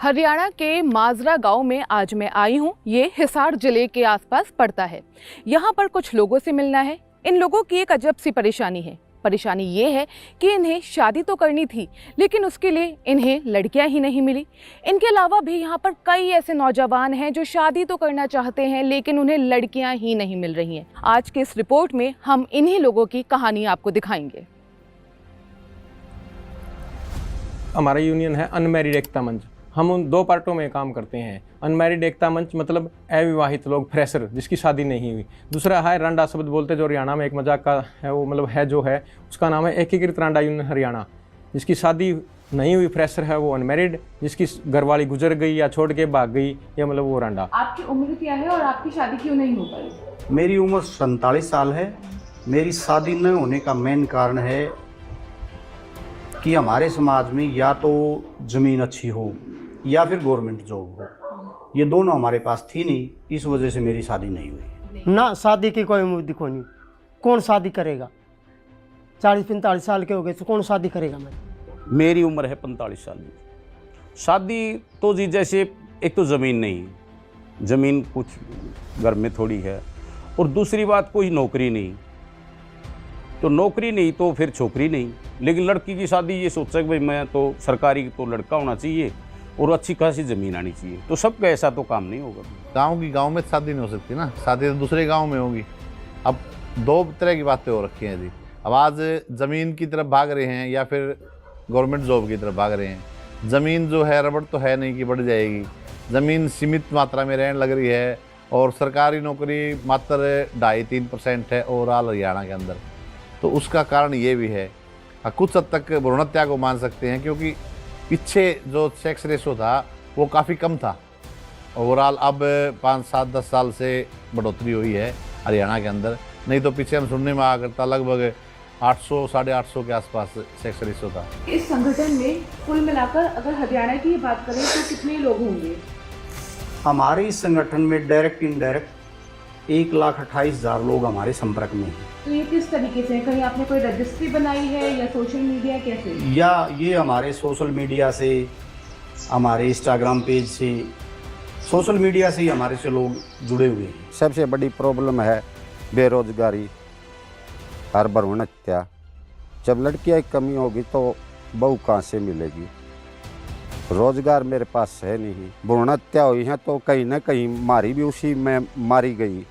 हरियाणा के माजरा गांव में आज मैं आई हूं। ये हिसार जिले के आसपास पड़ता है। यहां पर कुछ लोगों से मिलना है। इन लोगों की एक अजब सी परेशानी है। परेशानी ये है कि इन्हें शादी तो करनी थी, लेकिन उसके लिए इन्हें लड़कियां ही नहीं मिली। इनके अलावा भी यहाँ पर कई ऐसे नौजवान हैं जो शादी तो करना चाहते हैं, लेकिन उन्हें लड़कियां ही नहीं मिल रही हैं। आज के इस रिपोर्ट में हम इन्हीं लोगों की कहानी आपको दिखाएंगे। हमारा यूनियन है अनमैरिड एकता मंच। हम उन दो पार्टों में काम करते हैं। अनमैरिड एकता मंच मतलब अविवाहित लोग, फ्रेशर जिसकी शादी नहीं हुई। दूसरा है रांडा शब्द बोलते, जो हरियाणा में एक मजाक का है, वो मतलब है जो है उसका नाम है एकीकृत रांडा यूनियन हरियाणा। जिसकी शादी नहीं हुई फ्रेशर है वो अनमैरिड, जिसकी घरवाली गुजर गई या छोड़ के भाग गई या मतलब वो रांडा। आपकी उम्र क्या है और आपकी शादी क्यों नहीं हो पाई? मेरी उम्र 47 साल है। मेरी शादी न होने का मेन कारण है कि हमारे समाज में या तो ज़मीन अच्छी हो या फिर गवर्नमेंट जॉब हो। ये दोनों हमारे पास थी नहीं, इस वजह से मेरी शादी नहीं हुई। ना शादी की कोई उम्र दिखो नहीं। कौन शादी करेगा? 40-45 साल के हो गए तो कौन शादी करेगा? मेरी उम्र है 45 साल की। शादी तो जी जैसे एक तो ज़मीन नहीं, ज़मीन कुछ घर में थोड़ी है, और दूसरी बात कोई नौकरी नहीं। तो नौकरी नहीं तो फिर छोकरी नहीं। लेकिन लड़की की शादी ये सोचा कि भाई मैं तो सरकारी तो लड़का होना चाहिए और अच्छी खासी ज़मीन आनी चाहिए। तो सबका ऐसा तो काम नहीं होगा। गांव की गांव में शादी नहीं हो सकती ना, शादी तो दूसरे गांव में होगी। अब दो तरह की बातें हो रखी हैं जी। अब आज ज़मीन की तरफ भाग रहे हैं या फिर गवर्नमेंट जॉब की तरफ भाग रहे हैं। ज़मीन जो है रबड़ तो है नहीं कि बढ़ जाएगी। ज़मीन सीमित मात्रा में रहने लग रही है और सरकारी नौकरी मात्र 2.5-3% है ओवरऑल हरियाणा के अंदर। तो उसका कारण ये भी है। कुछ हद तक भ्रूण हत्या को मान सकते हैं, क्योंकि पीछे जो सेक्स रेशो था वो काफ़ी कम था। ओवरऑल अब 5-7-10 साल से बढ़ोतरी हुई है हरियाणा के अंदर। नहीं तो पीछे हम सुनने में आ करता लगभग 800-850 के आसपास सेक्स रेशो था। इस संगठन में कुल मिलाकर अगर हरियाणा की बात करें तो कितने लोग होंगे? हमारे इस संगठन में डायरेक्ट इनडायरेक्ट 1,28,000 लोग हमारे संपर्क में हैं। तो ये किस तरीके से? कहीं आपने कोई रजिस्ट्री बनाई है या सोशल मीडिया कैसे? या ये हमारे सोशल मीडिया से, हमारे इंस्टाग्राम पेज से, सोशल मीडिया से ही हमारे से लोग जुड़े हुए हैं। सबसे बड़ी प्रॉब्लम है बेरोजगारी और भ्रूण हत्या। जब लड़कियां की कमी होगी तो बहू कहाँ से मिलेगी? रोजगार मेरे पास है नहीं। भ्रूण हत्या हुई है तो कहीं ना कहीं मारी भी उसी में मारी गई।